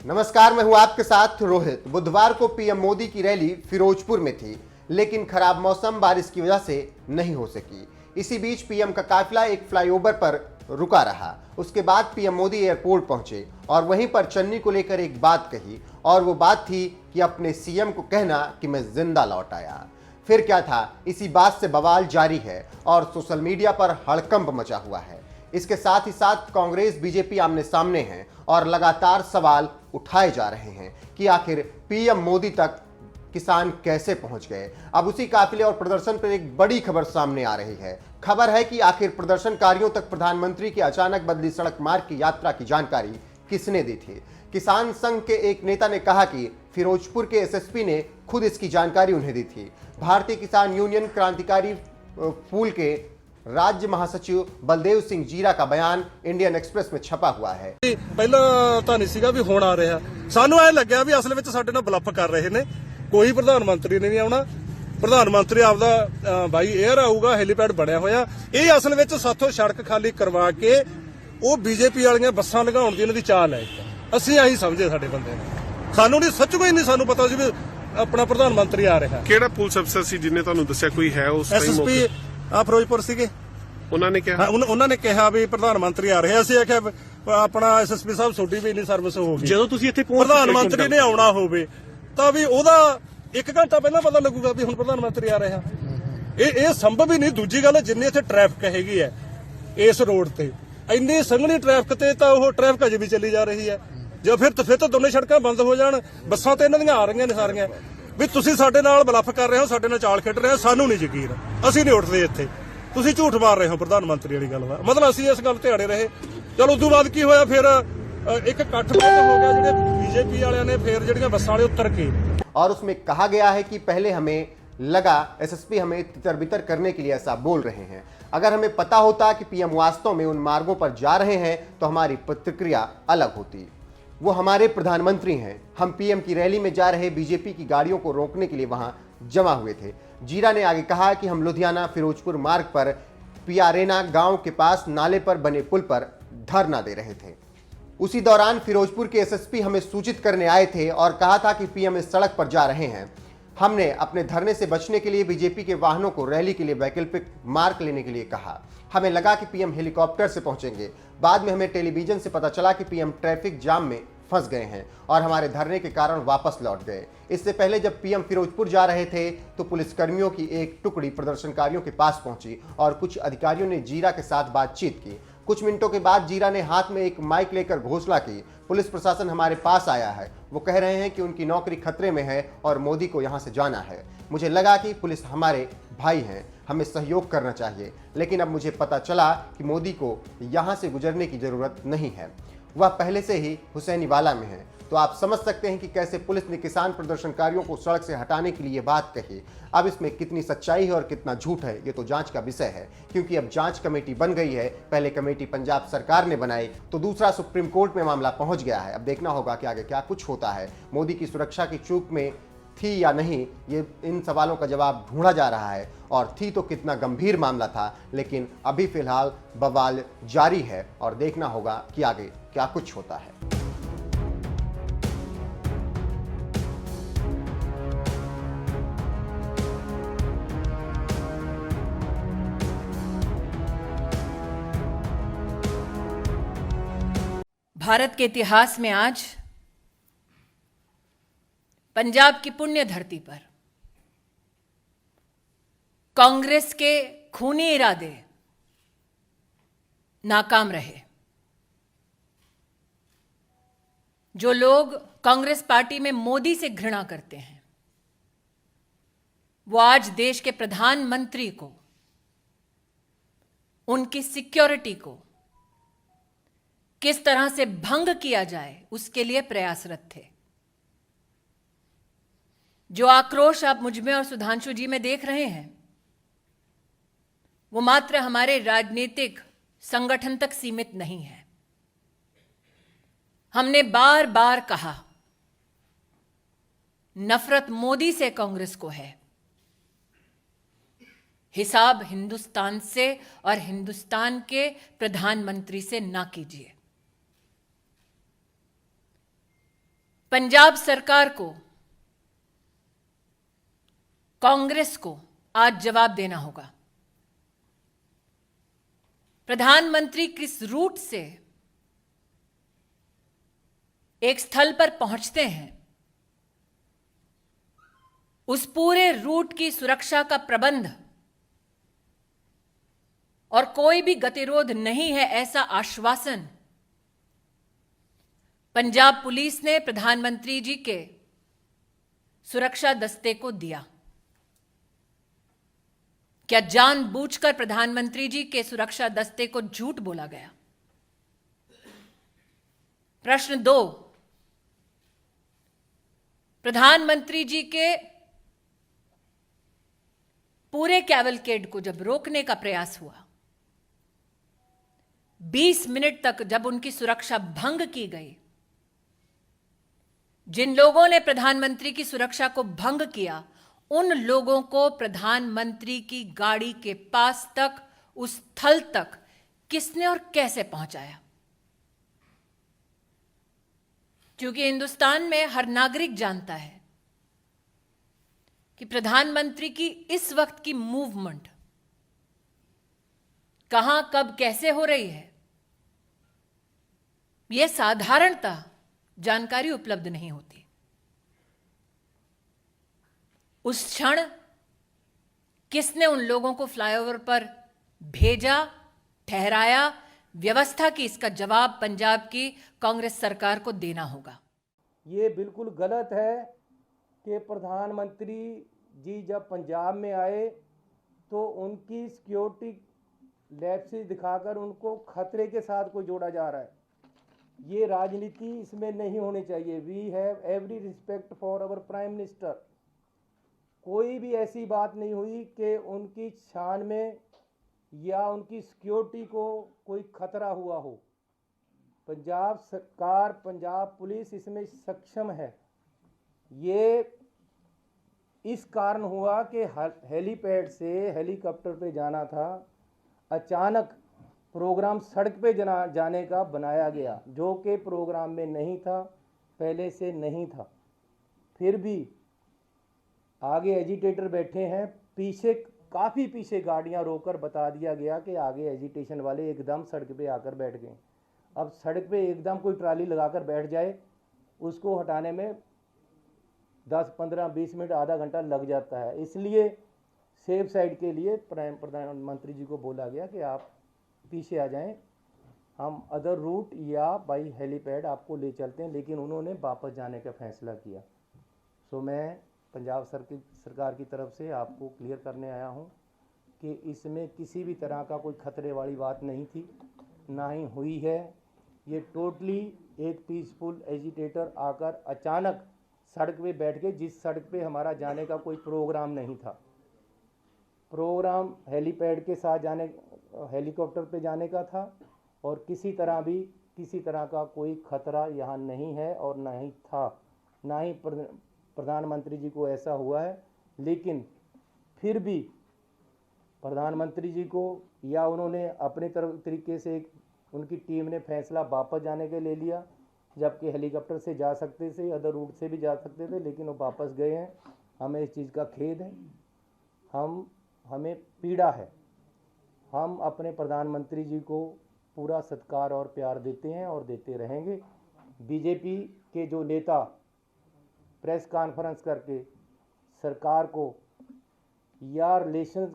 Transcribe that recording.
नमस्कार, मैं हूं आपके साथ रोहित। बुधवार को पीएम मोदी की रैली फिरोजपुर में थी, लेकिन खराब मौसम बारिश की वजह से नहीं हो सकी। इसी बीच पीएम का काफिला एक फ्लाईओवर पर रुका रहा। उसके बाद पीएम मोदी एयरपोर्ट पहुंचे और वहीं पर चन्नी को लेकर एक बात कही, और वो बात थी कि अपने सीएम को कहना कि मैं जिंदा लौट आया। फिर क्या था, इसी बात से बवाल जारी है और सोशल मीडिया पर हड़कंप मचा हुआ है। इसके साथ ही साथ कांग्रेस बीजेपी आमने सामने हैं और लगातार सवाल उठाए जा रहे हैं कि आखिर पीएम मोदी तक किसान कैसे पहुंच गए। अब उसी काफिले और प्रदर्शन पर एक बड़ी खबर सामने आ रही है। खबर है कि आखिर प्रदर्शनकारियों तक प्रधानमंत्री की अचानक बदली सड़क मार्ग की यात्रा की जानकारी किसने दी थी। किसान संघ के एक नेता ने कहा कि फिरोजपुर के एसएसपी ने खुद इसकी जानकारी उन्हें दी थी। भारतीय किसान यूनियन क्रांतिकारी फूल के राज्य महासचिव बलदेव सिंह जीरा का बयान इंडियन एक्सप्रेस में छपा हुआ है। ਪਹਿਲਾਂ ਤਾਂ ਨਹੀਂ ਸੀਗਾ ਵੀ ਹੁਣ ਆ ਰਿਹਾ, ਸਾਨੂੰ ਐ ਲੱਗਿਆ ਵੀ ਅਸਲ ਵਿੱਚ ਸਾਡੇ ਨਾਲ ਬਲੱਫ ਕਰ ਰਹੇ ਨੇ। ਕੋਈ ਪ੍ਰਧਾਨ ਮੰਤਰੀ ਨੇ ਨਹੀਂ ਆਉਣਾ, ਪ੍ਰਧਾਨ ਮੰਤਰੀ ਆਪਦਾ ਬਾਈ 에ਅਰ ਆਊਗਾ, ਹੈਲੀਪੈਡ ਬਣਿਆ ਹੋਇਆ। ਇਹ ਅਸਲ ਵਿੱਚ ਸਾਥੋਂ ਸੜਕ ਖਾਲੀ ਕਰਵਾ ਕੇ ਉਹ ਬੀਜੇਪੀ ਵਾਲੀਆਂ ਬੱਸਾਂ ਲਗਾਉਣ ਦੀ ਇਹਨਾਂ ਦੀ ਚਾਲ ਹੈ। ਅਸੀਂ ਆਹੀ ਸਮਝੇ ਸਾਡੇ ਬੰਦੇ ਨੇ, ਸਾਨੂੰ ਨਹੀਂ ਸੱਚ ਕੋਈ ਨਹੀਂ ਸਾਨੂੰ ਪਤਾ ਸੀ ਵੀ ਆਪਣਾ ਪ੍ਰਧਾਨ ਮੰਤਰੀ ਆ ਰਿਹਾ। ਕਿਹੜਾ ਪੁਲਿਸ ਅਫਸਰ ਸੀ ਜਿਹਨੇ ਤੁਹਾਨੂੰ ਦੱਸਿਆ ਕੋਈ ਹੈ ਉਸ ਟਾਈਮ? ਐਸਐਸਪੀ ਆ ਫਿਰੋਜ਼ਪੁਰ ਸੀਗੇ। ਉਹਨਾਂ ਨੇ ਕਿਹਾ ਉਹਨਾਂ ਨੇ ਕਿਹਾ ਵੀ ਪ੍ਰਧਾਨ ਮੰਤਰੀ ਆ ਰਹੇ। ਅਸੀਂ ਆਖਿਆ ਆਪਣਾ ਐਸਐਸਪੀ ਸਾਹਿਬ ਛੋਟੀ ਵੀ ਇੰਨੀ ਸਰਵਿਸ ਹੋ ਗਈ। ਜਦੋਂ ਤੁਸੀਂ ਇੱਥੇ ਪ੍ਰਧਾਨ ਮੰਤਰੀ ਨੇ ਆਉਣਾ ਹੋਵੇ ਤਾਂ ਵੀ ਉਹਦਾ 1 ਘੰਟਾ ਪਹਿਲਾਂ ਪਤਾ ਲੱਗੂਗਾ ਵੀ ਹੁਣ ਪ੍ਰਧਾਨ ਮੰਤਰੀ ਆ ਰਿਹਾ। ਇਹ ਸੰਭਵ ਹੀ ਨਹੀਂ। ਦੂਜੀ ਗੱਲ, ਜਿੰਨੀ ਇੱਥੇ ਟ੍ਰੈਫਿਕ ਹੈਗੀ ਹੈ ਇਸ ਰੋਡ ਤੇ, ਇੰਨੀ ਸੰਘਣੀ ਟ੍ਰੈਫਿਕ ਤੇ ਤਾਂ ਉਹ ਟ੍ਰੈਫਿਕ ਅਜੇ ਵੀ ਚੱਲੀ ਜਾ ਰਹੀ ਹੈ। ਜੇ ਫਿਰ ਤਾਂ ਦੋਨੇ ਸੜਕਾਂ ਬੰਦ ਹੋ ਜਾਣ, ਬੱਸਾਂ ਤੇ ਇਹਨਾਂ ਦੀਆਂ ਆ ਰਹੀਆਂ ਨੇ ਸਾਰੀਆਂ। ਵੀ ਤੁਸੀਂ ਸਾਡੇ ਨਾਲ ਬਲੱਫ ਕਰ ਰਹੇ ਹੋ, ਸਾਡੇ ਨਾਲ ਚਾਲ ਖੇਡ ਰਹੇ ਹੋ, ਸਾਨੂੰ ਨਹੀਂ ਯਕੀਨ। ਅਸੀਂ ਨਹੀਂ ਉੱਠਦੇ ਇੱਥੇ, ਤੁਸੀਂ ਝੂਠ ਮਾਰ ਰਹੇ ਹੋ ਪ੍ਰਧਾਨ ਮੰਤਰੀ ਵਾਲੀ ਗੱਲ। ਮਤਲਬ ਅਸੀਂ ਇਸ ਗੱਲ ਤੇ ਅੜੇ ਰਹੇ। ਚਲੋ ਉਦੋਂ ਬਾਅਦ ਕੀ ਹੋਇਆ, ਫਿਰ ਇੱਕ ਇਕੱਠ ਹੋ ਗਿਆ ਜਿਹੜੇ बीजेपी वाले ने, फिर ਜਿਹੜੀਆਂ ਬੱਸਾਂ ਵਾਲੇ उतर के। और उसमें कहा गया है कि पहले हमें लगा एसएसपी हमें तितर बितर करने के लिए ऐसा बोल रहे हैं। अगर हमें पता होता कि पीएम वास्तव में उन मार्गों पर जा रहे हैं तो हमारी प्रतिक्रिया अलग होती। वो हमारे प्रधानमंत्री हैं। हम पीएम की रैली में जा रहे बीजेपी की गाड़ियों को रोकने के लिए वहां जमा हुए थे। जीरा ने आगे कहा कि हम लुधियाना फिरोजपुर मार्ग पर पियारेना गांव के पास नाले पर बने पुल पर धरना दे रहे थे। उसी दौरान फिरोजपुर के एसएसपी हमें सूचित करने आए थे और कहा था कि पीएम इस सड़क पर जा रहे हैं। हमने अपने धरने से बचने के लिए बीजेपी के वाहनों को रैली के लिए वैकल्पिक मार्ग लेने के लिए कहा। हमें लगा कि पीएम हेलीकॉप्टर से पहुंचेंगे। बाद में हमें टेलीविजन से पता चला कि पीएम ट्रैफिक जाम में फंस गए हैं और हमारे धरने के कारण वापस लौट गए। इससे पहले जब पीएम फिरोजपुर जा रहे थे तो पुलिसकर्मियों की एक टुकड़ी प्रदर्शनकारियों के पास पहुंची और कुछ अधिकारियों ने जीरा के साथ बातचीत की। कुछ मिनटों के बाद जीरा ने हाथ में एक माइक लेकर घोषणा की, पुलिस प्रशासन हमारे पास आया है। वो कह रहे हैं कि उनकी नौकरी खतरे में है और मोदी को यहाँ से जाना है। मुझे लगा कि पुलिस हमारे भाई हैं, हमें सहयोग करना चाहिए। लेकिन अब मुझे पता चला कि मोदी को यहाँ से गुजरने की जरूरत नहीं है, वह पहले से ही हुसैनी वाला में है। तो आप समझ सकते हैं कि कैसे पुलिस ने किसान प्रदर्शनकारियों को सड़क से हटाने के लिए बात कही। अब इसमें कितनी सच्चाई है और कितना झूठ है, ये तो जांच का विषय है, क्योंकि अब जांच कमेटी बन गई है। पहले कमेटी पंजाब सरकार ने बनाई, तो दूसरा सुप्रीम कोर्ट में मामला पहुंच गया है। अब देखना होगा कि आगे क्या कुछ होता है। मोदी की सुरक्षा की चूक में थी या नहीं, ये इन सवालों का जवाब ढूंढा जा रहा है। और थी तो कितना गंभीर मामला था, लेकिन अभी फिलहाल बवाल जारी है और देखना होगा कि आगे क्या कुछ होता है। भारत के इतिहास में आज पंजाब की पुण्य धरती पर कांग्रेस के खूनी इरादे नाकाम रहे। जो लोग कांग्रेस पार्टी में मोदी से घृणा करते हैं, वो आज देश के प्रधानमंत्री को, उनकी सिक्योरिटी को किस तरह से भंग किया जाए उसके लिए प्रयासरत थे। जो आक्रोश आप मुझ में और सुधांशु जी में देख रहे हैं, वो मात्र हमारे राजनीतिक संगठन तक सीमित नहीं है। हमने बार बार कहा, नफरत मोदी से कांग्रेस को है, हिसाब हिंदुस्तान से और हिंदुस्तान के प्रधानमंत्री से ना कीजिए। पंजाब सरकार को, कांग्रेस को आज जवाब देना होगा। प्रधानमंत्री किस रूट से एक स्थल पर पहुंचते हैं, उस पूरे रूट की सुरक्षा का प्रबंध और कोई भी गतिरोध नहीं है, ऐसा आश्वासन पंजाब पुलिस ने प्रधानमंत्री जी के सुरक्षा दस्ते को दिया। क्या जानबूझकर प्रधानमंत्री जी के सुरक्षा दस्ते को झूठ बोला गया? प्रश्न 2, प्रधानमंत्री जी के पूरे कैवलकेड को जब रोकने का प्रयास हुआ, 20 मिनट तक जब उनकी सुरक्षा भंग की गई, जिन लोगों ने प्रधानमंत्री की सुरक्षा को भंग किया, उन लोगों को प्रधानमंत्री की गाड़ी के पास तक, उस स्थल तक किसने और कैसे पहुंचाया? क्योंकि हिंदुस्तान में हर नागरिक जानता है कि प्रधानमंत्री की इस वक्त की मूवमेंट कहां, कब, कैसे हो रही है, यह साधारणतः जानकारी उपलब्ध नहीं होती। उस क्षण किसने उन लोगों को फ्लाईओवर पर भेजा, ठहराया, व्यवस्था की, इसका जवाब पंजाब की कांग्रेस सरकार को देना होगा। ये बिल्कुल गलत है कि प्रधानमंत्री जी जब पंजाब में आए तो उनकी सिक्योरिटी लैप्सेस दिखाकर उनको खतरे के साथ कोई जोड़ा जा रहा है। ये राजनीति इसमें नहीं होनी चाहिए। We have every respect for our prime minister. कोई भी ऐसी बात नहीं हुई कि उनकी शान में या उनकी सिक्योरिटी को कोई खतरा हुआ हो। पंजाब सरकार, पंजाब पुलिस इसमें सक्षम है। ये इस कारण हुआ कि हेलीपैड से हेलीकॉप्टर पे जाना था, अचानक प्रोग्राम सड़क पे जाने का बनाया गया, जो कि प्रोग्राम में नहीं था, पहले से नहीं था। फिर भी आगे एजिटेटर बैठे हैं, पीछे काफ़ी पीछे गाड़ियां रोककर बता दिया गया कि आगे एजिटेशन वाले एकदम सड़क पे आकर बैठ गए। अब सड़क पे एकदम कोई ट्राली लगाकर बैठ जाए, उसको हटाने में 10, 15, 20 मिनट, आधा घंटा लग जाता है। इसलिए सेफ साइड के लिए प्रधानमंत्री जी को बोला गया कि आप पीछे आ जाएं, हम अदर रूट या बाई हेलीपैड आपको ले चलते हैं, लेकिन उन्होंने वापस जाने का फैसला किया। सो मैं पंजाब सरकार की तरफ से आपको क्लियर करने आया हूं कि इसमें किसी भी तरह का कोई खतरे वाली बात नहीं थी, ना ही हुई है। ये टोटली एक पीसफुल एजिटेटर आकर अचानक सड़क पे बैठ गए, जिस सड़क पे हमारा जाने का कोई प्रोग्राम नहीं था। प्रोग्राम हेलीपैड के साथ जाने, हेलीकॉप्टर पे जाने का था, और किसी तरह का कोई खतरा यहाँ नहीं है और ना ही था, ना ही प्रधानमंत्री जी को ऐसा हुआ है। लेकिन फिर भी प्रधानमंत्री जी को या उन्होंने अपने तरीके से उनकी टीम ने फैसला वापस जाने के ले लिया, जबकि हेलीकॉप्टर से जा सकते थे, अदर रूट से भी जा सकते थे, लेकिन वो वापस गए हैं। हमें इस चीज़ का खेद है, हमें पीड़ा है। हम अपने प्रधानमंत्री जी को पूरा सत्कार और प्यार देते हैं और देते रहेंगे। बीजेपी के जो नेता प्रेस कॉन्फ्रेंस करके सरकार को या रिलेशन